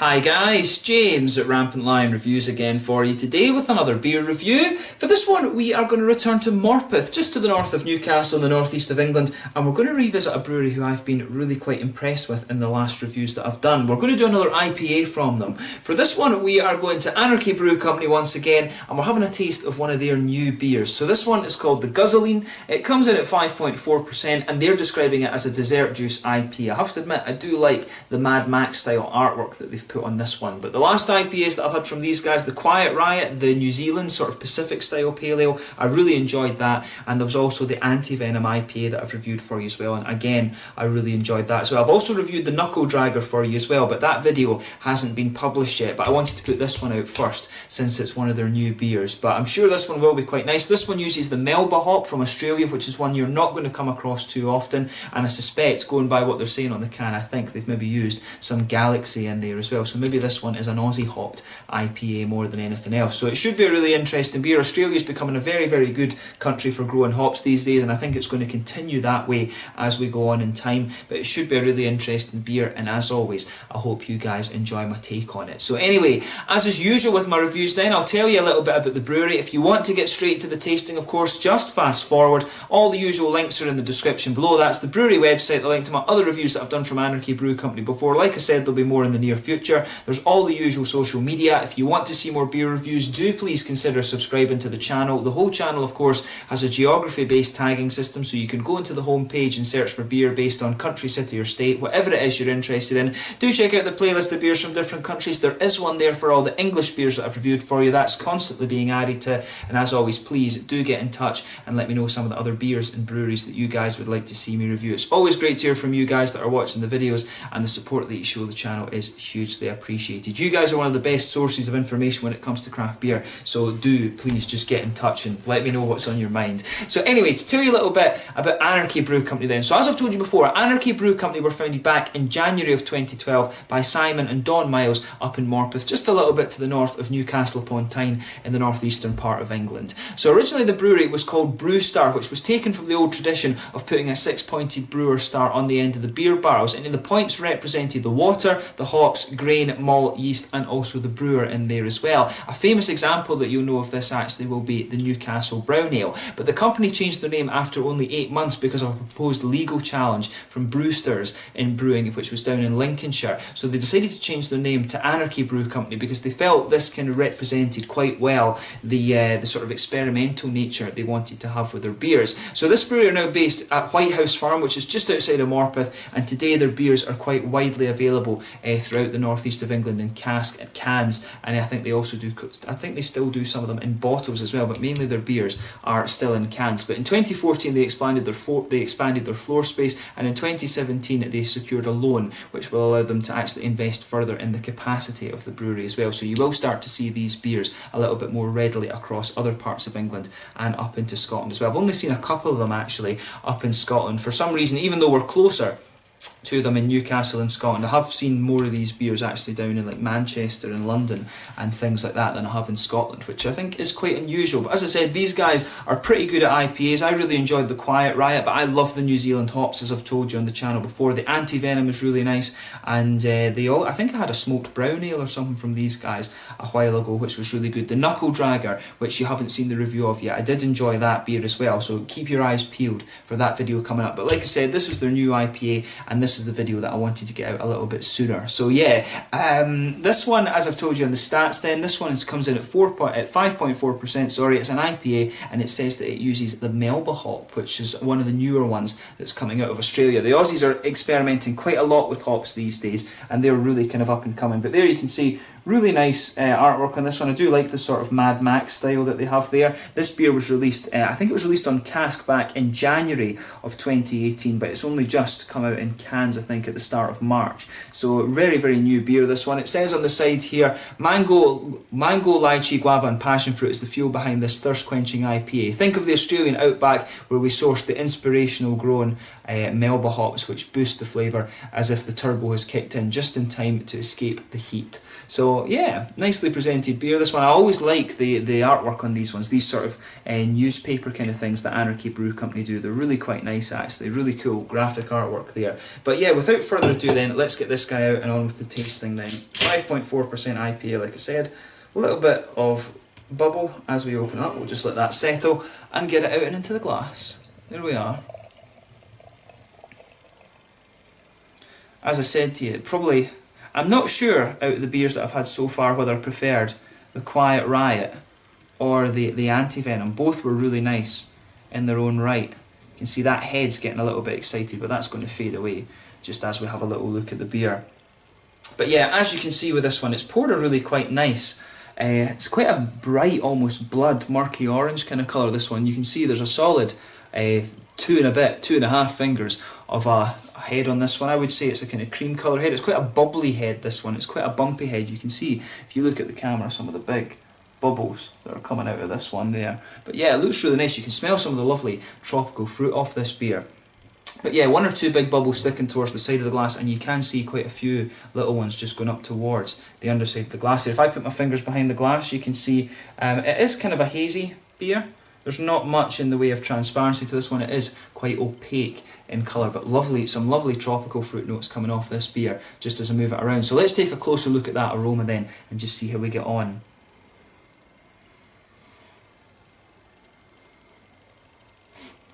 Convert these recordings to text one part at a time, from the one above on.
Hi guys, James at Rampant Lion Reviews again for you today with another beer review. For this one we are going to return to Morpeth, just to the north of Newcastle in the northeast of England, and we're going to revisit a brewery who I've been really quite impressed with in the last reviews that I've done. We're going to do another IPA from them. For this one we are going to Anarchy Brew Co once again, and we're having a taste of one of their new beers. So this one is called the Guzzoline. It comes in at 5.4% and they're describing it as a dessert juice IPA. I have to admit, I do like the Mad Max style artwork that they've put on this one, but the last IPAs that I've had from these guys, the Quiet Riot, the New Zealand sort of Pacific style pale ale, I really enjoyed that, and there was also the Anti-Venom IPA that I've reviewed for you as well, and again I really enjoyed that as well. I've also reviewed the Knuckle Dragger for you as well, but that video hasn't been published yet, but I wanted to put this one out first since it's one of their new beers, but I'm sure this one will be quite nice. This one uses the Melba hop from Australia, which is one you're not going to come across too often, and I suspect, going by what they're saying on the can, I think they've maybe used some Galaxy in there as well, so maybe this one is an Aussie hopped IPA more than anything else. So it should be a really interesting beer. Australia's becoming a very, very good country for growing hops these days, and I think it's going to continue that way as we go on in time, but it should be a really interesting beer, and as always I hope you guys enjoy my take on it. So anyway, as is usual with my reviews then, I'll tell you a little bit about the brewery. If you want to get straight to the tasting, of course, just fast forward. All the usual links are in the description below. That's the brewery website, the link to my other reviews that I've done from Anarchy Brew Company before. Like I said, there'll be more in the near future. There's all the usual social media. If you want to see more beer reviews, do please consider subscribing to the channel. The whole channel, of course, has a geography-based tagging system, so you can go into the home page and search for beer based on country, city or state, whatever it is you're interested in. Do check out the playlist of beers from different countries. There is one there for all the English beers that I've reviewed for you. That's constantly being added to, and as always, please do get in touch and let me know some of the other beers and breweries that you guys would like to see me review. It's always great to hear from you guys that are watching the videos, and the support that you show the channel is hugely appreciated. You guys are one of the best sources of information when it comes to craft beer, so do please just get in touch and let me know what's on your mind. So anyway, to tell you a little bit about Anarchy Brew Company then. So as I've told you before, Anarchy Brew Company were founded back in January of 2012 by Simon and Don Miles up in Morpeth, just a little bit to the north of Newcastle upon Tyne in the northeastern part of England. So originally the brewery was called Brew Star, which was taken from the old tradition of putting a six-pointed brewer star on the end of the beer barrels, and the points represented the water, the hops, grain, malt, yeast, and also the brewer in there as well. A famous example that you'll know of this actually will be the Newcastle Brown Ale, but the company changed their name after only 8 months because of a proposed legal challenge from Brewsters in Brewing, which was down in Lincolnshire. So they decided to change their name to Anarchy Brew Company because they felt this kind of represented quite well the sort of experimental nature they wanted to have with their beers. So this brewery are now based at White House Farm, which is just outside of Morpeth, and today their beers are quite widely available throughout the northeast of England in cask and cans, and I think they also do, I think they still do some of them in bottles as well, but mainly their beers are still in cans. But in 2014 they expanded their floor space, and in 2017 they secured a loan which will allow them to actually invest further in the capacity of the brewery as well. So you will start to see these beers a little bit more readily across other parts of England and up into Scotland as well. I've only seen a couple of them actually up in Scotland. For some reason, even though we're closer to them in Newcastle and Scotland, I have seen more of these beers actually down in like Manchester and London and things like that than I have in Scotland, which I think is quite unusual. But as I said, these guys are pretty good at IPAs. I really enjoyed the Quiet Riot, but I love the New Zealand hops, as I've told you on the channel before. The Anti-Venom is really nice, and I think I had a smoked brown ale or something from these guys a while ago, which was really good. The Knuckle Dragger, which you haven't seen the review of yet, I did enjoy that beer as well, so keep your eyes peeled for that video coming up. But like I said, this is their new IPA, and this is the video that I wanted to get out a little bit sooner. So yeah, this one, as I've told you on the stats then, this one comes in at 5.4%, sorry, it's an IPA, and it says that it uses the Melba hop, which is one of the newer ones that's coming out of Australia. The Aussies are experimenting quite a lot with hops these days, and they're really kind of up and coming. But there you can see really nice artwork on this one. I do like the sort of Mad Max style that they have there. This beer was released, I think it was released on cask back in January of 2018, but it's only just come out in cans, I think, at the start of March. So very, very new beer, this one. It says on the side here, mango, lychee, guava and passion fruit is the fuel behind this thirst-quenching IPA. Think of the Australian outback where we source the inspirational grown Melba hops, which boost the flavour as if the turbo has kicked in just in time to escape the heat. So yeah, nicely presented beer, this one. I always like the artwork on these ones, these sort of newspaper kind of things that Anarchy Brew Company do. They're really quite nice actually, really cool graphic artwork there. But But yeah, without further ado then, let's get this guy out and on with the tasting then. 5.4% IPA, like I said. A little bit of bubble as we open up. We'll just let that settle and get it out and into the glass. There we are. As I said to you, probably, I'm not sure out of the beers that I've had so far whether I preferred the Quiet Riot or the Anti-Venom. Both were really nice in their own right. You can see that head's getting a little bit excited, but that's going to fade away just as we have a little look at the beer. But yeah, as you can see with this one, it's poured a really quite nice. It's quite a bright, almost blood, murky orange kind of colour, this one. You can see there's a solid 2.5 fingers of a head on this one. I would say it's a kind of cream colour head. It's quite a bubbly head, this one. It's quite a bumpy head. You can see, if you look at the camera, some of the big bubbles that are coming out of this one there. But yeah, it looks really nice. You can smell some of the lovely tropical fruit off this beer. But yeah, 1 or 2 big bubbles sticking towards the side of the glass, and you can see quite a few little ones just going up towards the underside of the glass here. If I put my fingers behind the glass, you can see it is kind of a hazy beer. There's not much in the way of transparency to this one. It is quite opaque in colour, but lovely, some lovely tropical fruit notes coming off this beer just as I move it around. So let's take a closer look at that aroma then and just see how we get on.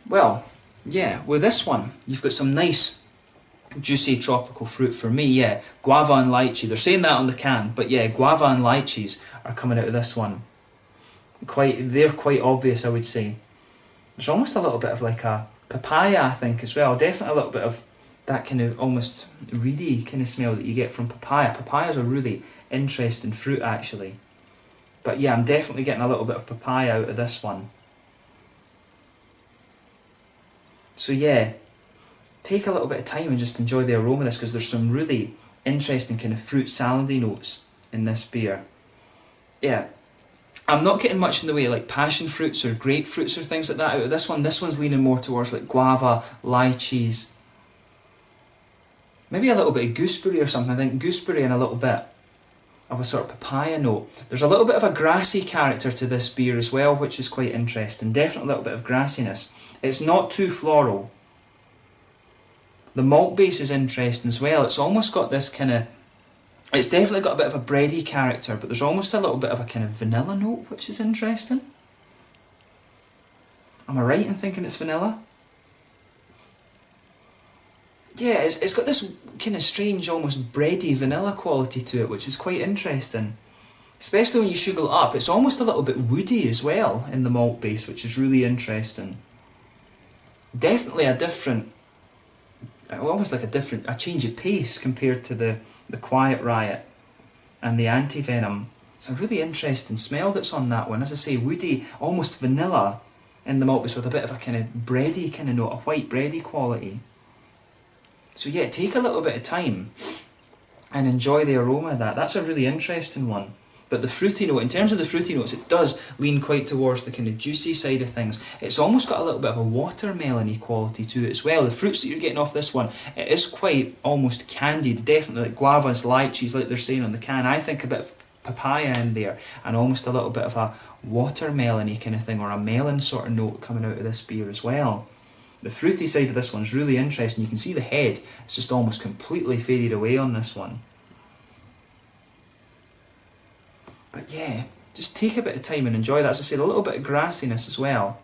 Well, yeah, with this one, you've got some nice juicy tropical fruit for me, yeah. Guava and lychee. They're saying that on the can, but yeah, guava and lychees are coming out of this one. They're quite obvious, I would say. There's almost a little bit of like a papaya, I think, as well. Definitely a little bit of that kind of almost reedy kind of smell that you get from papaya. Papaya's a really interesting fruit, actually. But yeah, I'm definitely getting a little bit of papaya out of this one. So yeah, take a little bit of time and just enjoy the aroma of this, because there's some really interesting kind of fruit salady notes in this beer. Yeah. I'm not getting much in the way of like passion fruits or grapefruits or things like that out of this one. This one's leaning more towards like guava, lychees. Maybe a little bit of gooseberry or something. I think gooseberry and a little bit of a sort of papaya note. There's a little bit of a grassy character to this beer as well, which is quite interesting. Definitely a little bit of grassiness. It's not too floral. The malt base is interesting as well. It's almost got this kind of... It's definitely got a bit of a bready character, but there's almost a little bit of a kind of vanilla note, which is interesting. Am I right in thinking it's vanilla? Yeah, it's got this kind of strange, almost bready vanilla quality to it, which is quite interesting. Especially when you sugar it up, it's almost a little bit woody as well in the malt base, which is really interesting. Definitely a different, almost like a change of pace compared to the Quiet Riot and the Anti-Venom. It's a really interesting smell that's on that one. As I say, woody, almost vanilla in the malt base with a bit of a kind of bready kind of note, a white bready quality. So yeah, take a little bit of time and enjoy the aroma of that. That's a really interesting one. But the fruity note, in terms of the fruity notes, it does lean quite towards the kind of juicy side of things. It's almost got a little bit of a watermelon-y quality to it as well. The fruits that you're getting off this one, it is quite almost candied, definitely like guavas, lychees, like they're saying on the can. I think a bit of papaya in there, and almost a little bit of a watermelon-y kind of thing, or a melon sort of note coming out of this beer as well. The fruity side of this one's really interesting. You can see the head, it's just almost completely faded away on this one. But yeah, just take a bit of time and enjoy that. As I said, a little bit of grassiness as well.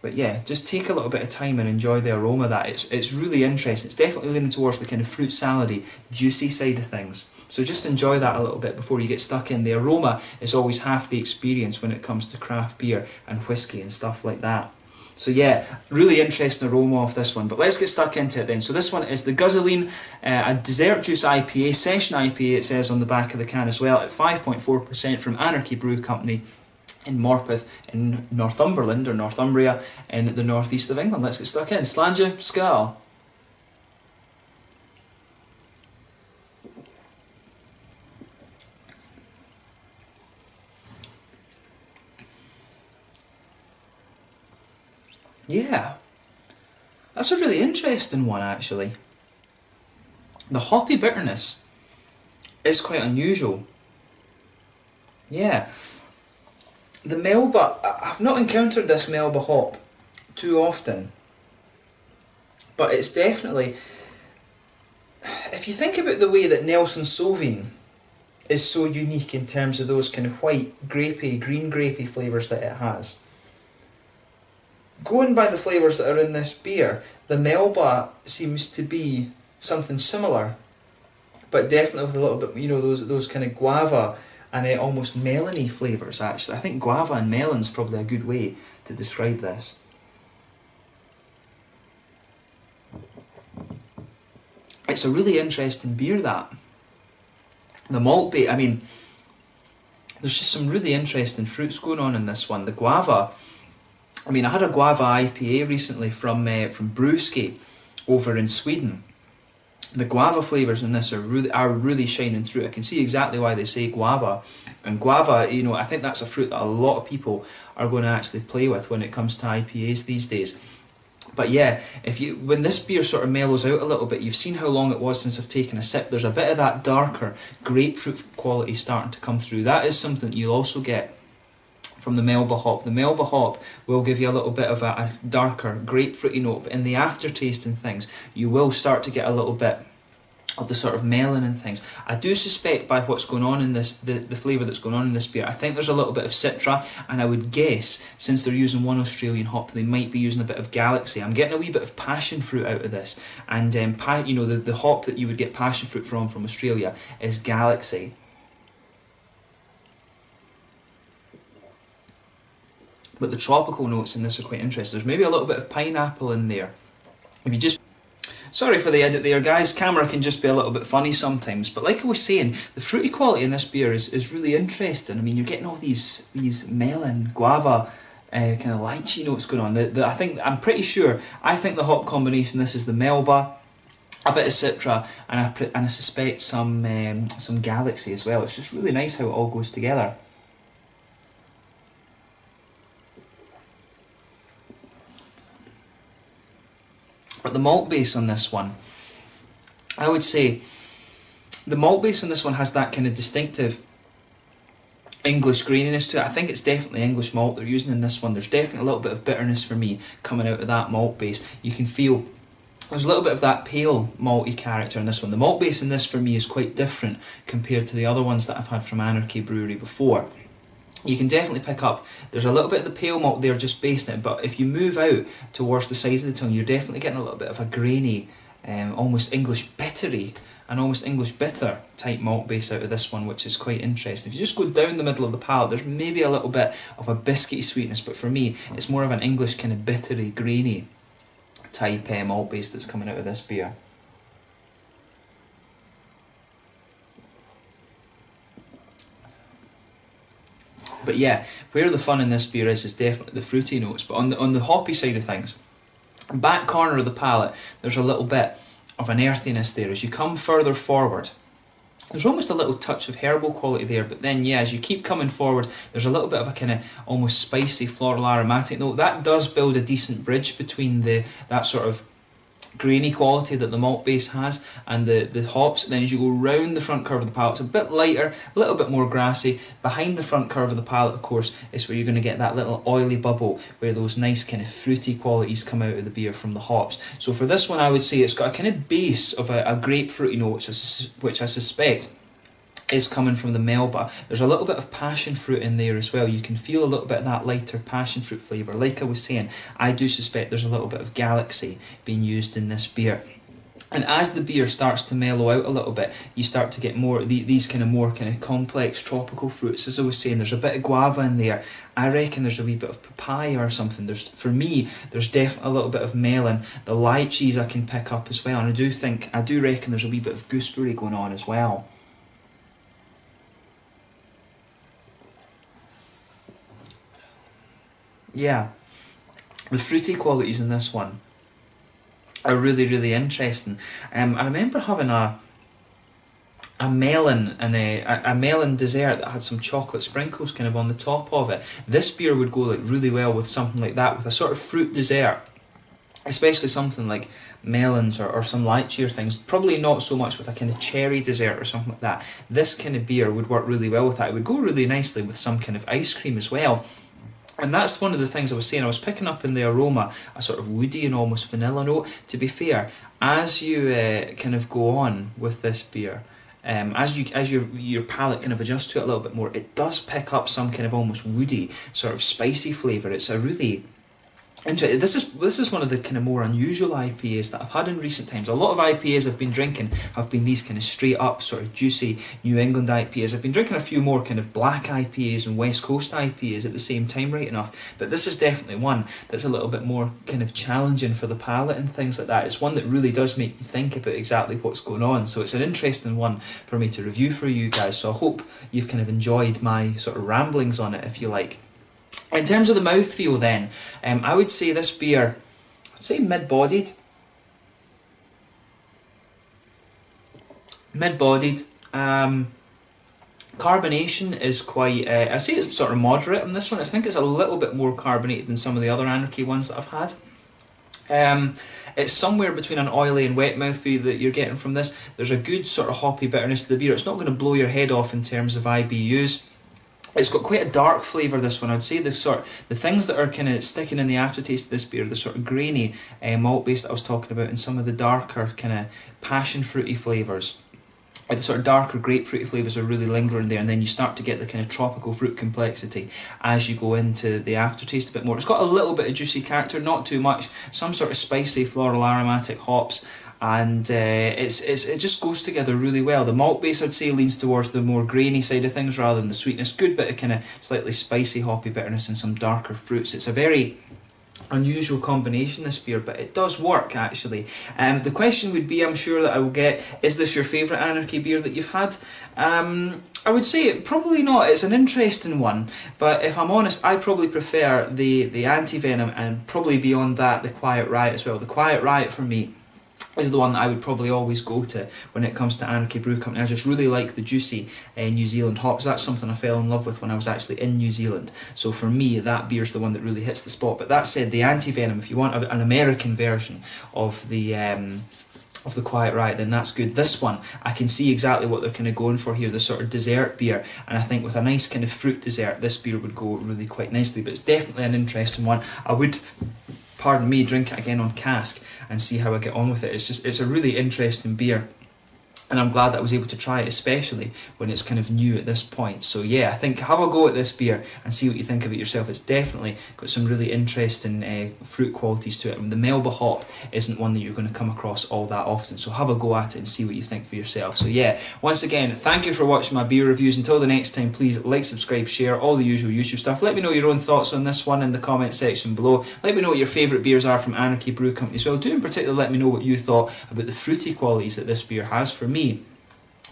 But yeah, just take a little bit of time and enjoy the aroma of that. It's really interesting. It's definitely leaning towards the kind of fruit salady, juicy side of things. So just enjoy that a little bit before you get stuck in. The aroma is always half the experience when it comes to craft beer and whiskey and stuff like that. So yeah, really interesting aroma off this one, but let's get stuck into it then. So this one is the Guzzoline, a dessert juice IPA, session IPA it says on the back of the can as well, at 5.4% from Anarchy Brew Company in Morpeth in Northumberland, or Northumbria, in the northeast of England. Let's get stuck in. Slàinte, Skål. Yeah, that's a really interesting one actually. The hoppy bitterness is quite unusual. Yeah, the Melba, I've not encountered this Melba hop too often. but it's definitely, if you think about the way that Nelson Sauvin is so unique in terms of those kind of white, grapey, green grapey flavours that it has. Going by the flavours that are in this beer, the Melba seems to be something similar, but definitely with a little bit, you know, those kind of guava and almost melony flavours actually. I think guava and melon's probably a good way to describe this. It's a really interesting beer, that. The malt bait, I mean, there's just some really interesting fruits going on in this one. The guava, I mean, I had a guava IPA recently from Brewski over in Sweden. The guava flavours in this are really shining through. I can see exactly why they say guava. And guava, you know, I think that's a fruit that a lot of people are going to actually play with when it comes to IPAs these days. But yeah, when this beer sort of mellows out a little bit, you've seen how long it was since I've taken a sip. There's a bit of that darker grapefruit quality starting to come through. That is something that you'll also get from the Melba hop. The Melba hop will give you a little bit of a darker grapefruity note, but in the aftertaste and things, you will start to get a little bit of the sort of melon and things. I do suspect by what's going on in this, the flavour that's going on in this beer, I think there's a little bit of Citra, and I would guess, since they're using one Australian hop, they might be using a bit of Galaxy. I'm getting a wee bit of passion fruit out of this, and you know, the hop that you would get passion fruit from Australia is Galaxy. But the tropical notes in this are quite interesting. There's maybe a little bit of pineapple in there. If you just... Sorry for the edit there, guys. Camera can just be a little bit funny sometimes. But like I was saying, the fruity quality in this beer is really interesting. I mean, you're getting all these melon, guava, kind of lychee notes going on. I'm pretty sure, I think the hop combination, this is the Melba, a bit of Citra, and I suspect some Galaxy as well. It's just really nice how it all goes together. But the malt base on this one, I would say the malt base on this one has that kind of distinctive English graininess to it. I think it's definitely English malt they're using in this one. There's definitely a little bit of bitterness for me coming out of that malt base. You can feel there's a little bit of that pale malty character in this one. The malt base in this for me is quite different compared to the other ones that I've had from Anarchy Brewery before. You can definitely pick up, there's a little bit of the pale malt there just based in it, but if you move out towards the sides of the tongue, you're definitely getting a little bit of a grainy, almost English bittery, an almost English bitter type malt base out of this one, which is quite interesting. If you just go down the middle of the palate, there's maybe a little bit of a biscuity sweetness, but for me, it's more of an English kind of bittery, grainy type malt base that's coming out of this beer. But yeah, where the fun in this beer is definitely the fruity notes. But on the hoppy side of things, back corner of the palate, there's a little bit of an earthiness there. As you come further forward, there's almost a little touch of herbal quality there. But then, yeah, as you keep coming forward, there's a little bit of a kind of almost spicy, floral, aromatic note. That does build a decent bridge between that sort of grainy quality that the malt base has and the hops. Then as you go round the front curve of the palate, it's a bit lighter, a little bit more grassy. Behind the front curve of the palate, of course, is where you're going to get that little oily bubble where those nice kind of fruity qualities come out of the beer from the hops. So for this one, I would say it's got a kind of base of a grapefruity note, which I suspect is coming from the Melba. There's a little bit of passion fruit in there as well. You can feel a little bit of that lighter passion fruit flavour. Like I was saying, I do suspect there's a little bit of Galaxy being used in this beer. And as the beer starts to mellow out a little bit, you start to get more these kind of complex tropical fruits. As I was saying, there's a bit of guava in there. I reckon there's a wee bit of papaya or something. For me, there's definitely a little bit of melon. The lychees I can pick up as well, and I do reckon there's a wee bit of gooseberry going on as well. Yeah, the fruity qualities in this one are really, really interesting. I remember having a melon and a melon dessert that had some chocolate sprinkles kind of on the top of it. This beer would go like really well with something like that, with a sort of fruit dessert, especially something like melons or some lychee or things. Probably not so much with a kind of cherry dessert or something like that. This kind of beer would work really well with that. It would go really nicely with some kind of ice cream as well. And that's one of the things I was saying. I was picking up in the aroma a sort of woody and almost vanilla note. To be fair, as you kind of go on with this beer, as your palate kind of adjusts to it a little bit more, it does pick up some kind of almost woody, sort of spicy flavour. It's a really interesting. This is one of the kind of more unusual IPAs that I've had in recent times. A lot of IPAs I've been drinking have been these kind of straight up, sort of juicy New England IPAs. I've been drinking a few more kind of black IPAs and West Coast IPAs at the same time, right enough. But this is definitely one that's a little bit more kind of challenging for the palate and things like that. It's one that really does make you think about exactly what's going on. So it's an interesting one for me to review for you guys. So I hope you've kind of enjoyed my sort of ramblings on it, if you like. In terms of the mouthfeel then, I would say this beer, I'd say mid-bodied. Carbonation is quite, I say it's sort of moderate on this one. I think it's a little bit more carbonated than some of the other Anarchy ones that I've had. It's somewhere between an oily and wet mouthfeel that you're getting from this. There's a good sort of hoppy bitterness to the beer. It's not going to blow your head off in terms of IBUs. It's got quite a dark flavour, this one. I'd say the things that are kind of sticking in the aftertaste of this beer, the sort of grainy malt base that I was talking about, and some of the darker kind of passion fruity flavours. The sort of darker grapefruity flavours are really lingering there, and then you start to get the kind of tropical fruit complexity as you go into the aftertaste a bit more. It's got a little bit of juicy character, not too much, some sort of spicy floral aromatic hops, and it just goes together really well. The malt base, I'd say, leans towards the more grainy side of things rather than the sweetness. Good bit of kind of slightly spicy hoppy bitterness and some darker fruits. It's a very unusual combination, this beer, but it does work actually. The question would be, I'm sure that I will get, is this your favourite Anarchy beer that you've had? I would say probably not. It's an interesting one, but if I'm honest, I probably prefer the Anti-Venom, and probably beyond that the Quiet Riot as well. The Quiet Riot for me is the one that I would probably always go to when it comes to Anarchy Brew Company. I just really like the juicy New Zealand hops. That's something I fell in love with when I was actually in New Zealand. So for me, that beer's the one that really hits the spot. But that said, the Anti-Venom, if you want an American version of the Quiet Riot, then that's good. This one, I can see exactly what they're kind of going for here, the sort of dessert beer, and I think with a nice kind of fruit dessert, this beer would go really quite nicely. But it's definitely an interesting one. I would, pardon me, drink it again on cask and see how I get on with it. It's a really interesting beer, and I'm glad that I was able to try it, especially when it's kind of new at this point. So yeah, I think have a go at this beer and see what you think of it yourself. It's definitely got some really interesting fruit qualities to it, and the Melba hop isn't one that you're going to come across all that often, so have a go at it and see what you think for yourself. So yeah, once again, thank you for watching my beer reviews. Until the next time, please like, subscribe, share, all the usual YouTube stuff. Let me know your own thoughts on this one in the comment section below. Let me know what your favourite beers are from Anarchy Brew Company as well. Do in particular let me know what you thought about the fruity qualities that this beer has. For me,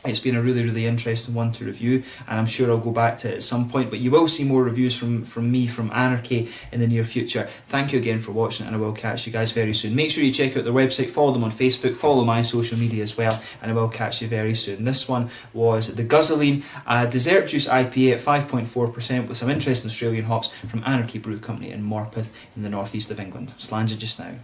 it's been a really, really interesting one to review, and I'm sure I'll go back to it at some point, but you will see more reviews from me, from Anarchy, in the near future. Thank you again for watching, and I will catch you guys very soon. Make sure you check out their website, follow them on Facebook, follow my social media as well, and I will catch you very soon. This one was the Guzzoline Dessert Juice IPA at 5.4% with some interesting Australian hops from Anarchy Brew Company in Morpeth in the northeast of England. Slàinte just now.